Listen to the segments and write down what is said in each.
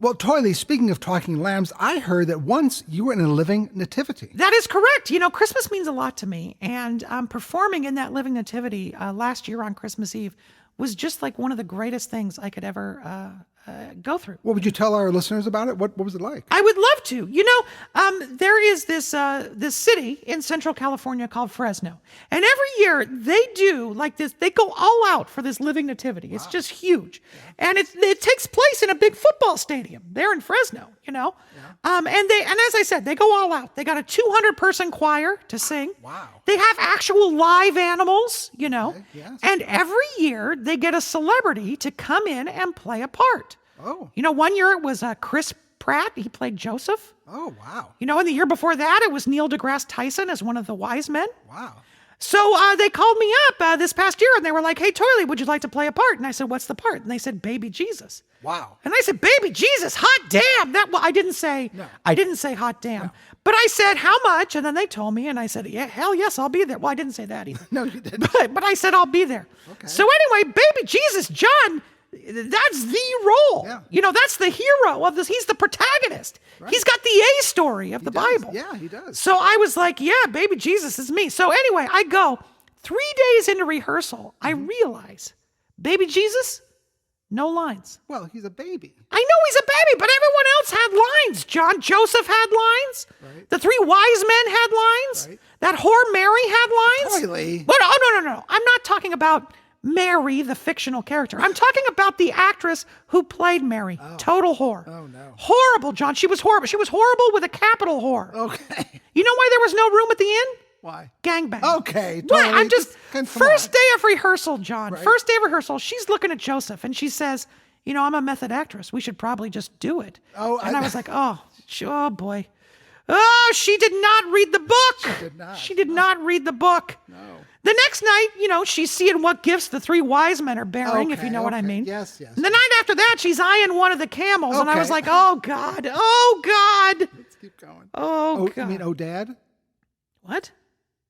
Well, Toiley, speaking of talking lambs, I heard that once you were in a living nativity. That is correct. Christmas means a lot to me. And performing in that living nativity last year on Christmas Eve was just like one of the greatest things I could ever go through. What would you tell our listeners about it? What was it like? I would love to. There is this city in Central California called Fresno. And every year they do like this. They go all out for this living nativity. Wow. It's just huge. Yeah. And it takes place in a big football stadium there in Fresno, Yeah. And as I said, they go all out. They got a 200-person choir to sing. Wow. They have actual live animals, Okay, yes. And every year they get a celebrity to come in and play a part. Oh. 1 year it was Chris Pratt. He played Joseph. Oh, wow. And the year before that, it was Neil deGrasse Tyson as one of the wise men. Wow. So they called me up this past year and they were like, "Hey, Toiley, would you like to play a part?" And I said, "What's the part?" And they said, "Baby Jesus." Wow. And I said, "Baby Jesus, hot damn." I didn't say hot damn. No. But I said, "How much?" And then they told me and I said, "Yeah, hell yes, I'll be there." Well, I didn't say that either. No, you didn't. But I said, "I'll be there." Okay. So anyway, Baby Jesus, John, that's the role. Yeah. That's the hero of this. He's the protagonist. Right. He's got the A story of the Bible. Yeah, he does. So I was like, yeah, Baby Jesus is me. So anyway, I go 3 days into rehearsal. I realize, Baby Jesus, no lines. Well, he's a baby. I know he's a baby, but everyone else had lines. John Joseph had lines. Right. The 3 wise men had lines. Right. That whore Mary had lines. Toiley. But no. I'm not talking about Mary, the fictional character. I'm talking about the actress who played Mary. Oh. Total whore. Oh, no. Horrible, John. She was horrible. She was horrible with a capital whore. Okay. You know why there was no room at the inn? Why? Gangbang. Okay. What? Toiley, I'm just come first on. day of rehearsal, John. Right. First day of rehearsal. She's looking at Joseph and she says, "I'm a method actress. We should probably just do it." Oh, and I was like, oh boy. Oh, she did not read the book. She did not. She did not read the book. No. The next night, she's seeing what gifts the 3 wise men are bearing, if you know what I mean. Yes. And the night after that, she's eyeing one of the camels, and I was Okay. like, oh, God. Oh, God. Let's keep going. Oh, God. You mean, oh, Dad? What?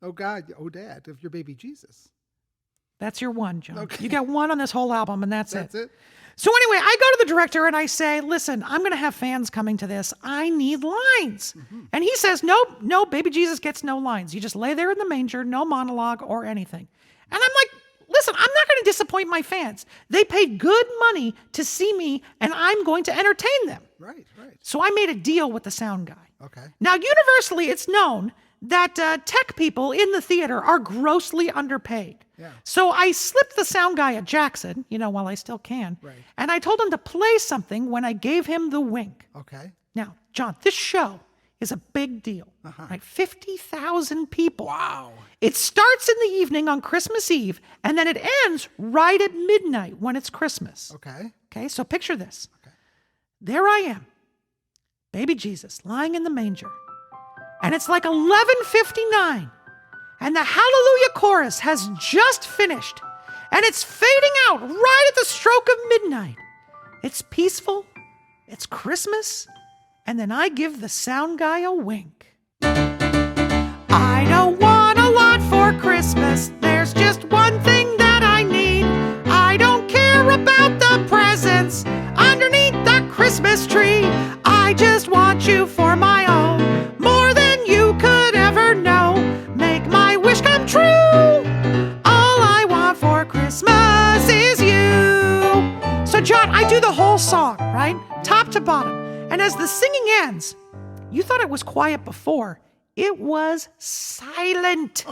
Oh, God. Oh, Dad, of your baby Jesus. That's your one, John. Okay. You got one on this whole album, and that's That's it? So anyway, I go to the director and I say, "Listen, I'm going to have fans coming to this. I need lines." Mm-hmm. And he says, no, Baby Jesus gets no lines. You just lay there in the manger, no monologue or anything. And I'm like, listen, I'm not going to disappoint my fans. They paid good money to see me and I'm going to entertain them. Right. So I made a deal with the sound guy. Okay. Now, universally, it's known that tech people in the theater are grossly underpaid. Yeah. So I slipped the sound guy a Jackson, while I still can. Right. And I told him to play something when I gave him the wink. Okay. Now, John, this show is a big deal. Right? 50,000 people. Wow. It starts in the evening on Christmas Eve, and then it ends right at midnight when it's Christmas. Okay. So picture this. Okay. There I am, Baby Jesus, lying in the manger. And it's like 11:59. And the Hallelujah chorus has just finished. And it's fading out right at the stroke of midnight. It's peaceful. It's Christmas. And then I give the sound guy a wink. I don't want a lot for Christmas. There's just one thing that I need. I don't care about the presents underneath the Christmas tree. I just want you for my own, more than you could ever know. Make my wish come true. All I want for Christmas is you. So John, I do the whole song, right? Top to bottom. And as the singing ends, you thought it was quiet before. It was silent.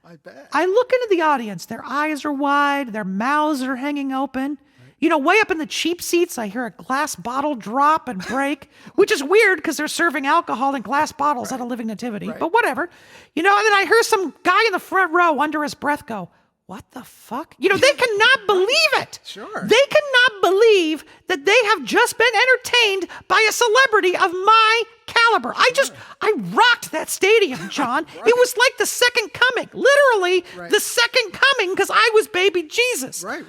I bet. I look into the audience. Their eyes are wide. Their mouths are hanging open. Way up in the cheap seats, I hear a glass bottle drop and break, which is weird because they're serving alcohol in glass bottles at a living nativity, but whatever. And then I hear some guy in the front row under his breath go, "What the fuck?" They cannot believe it. Sure. They cannot believe that they have just been entertained by a celebrity of my caliber. I rocked that stadium, John. It was like the second coming, literally the second coming, because I was Baby Jesus. Right.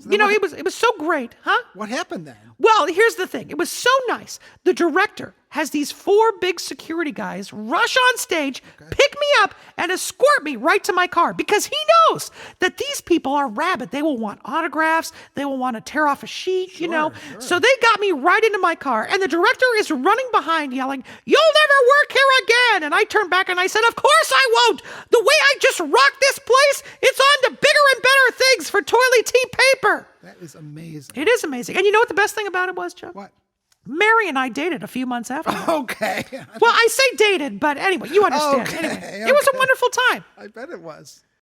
It was so great, huh? What happened then? Well, here's the thing. It was so nice. The director has these 4 big security guys rush on stage, pick me up, and escort me right to my car because he knows that these people are rabid. They will want autographs. They will want to tear off a sheet, you know. Sure. So they got me right into my car, and the director is running behind yelling, "You'll never work here again!" And I turned back and I said, "Of course I won't! The way I just rocked this place, it's on to bigger and better things for Toiley tea paper!" That is amazing. It is amazing. And you know what the best thing about it was, Joe? What? Mary and I dated a few months after that. Okay. Well, I say dated, but anyway, you understand. Okay, Anyway, it was a okay. wonderful time. I bet it was.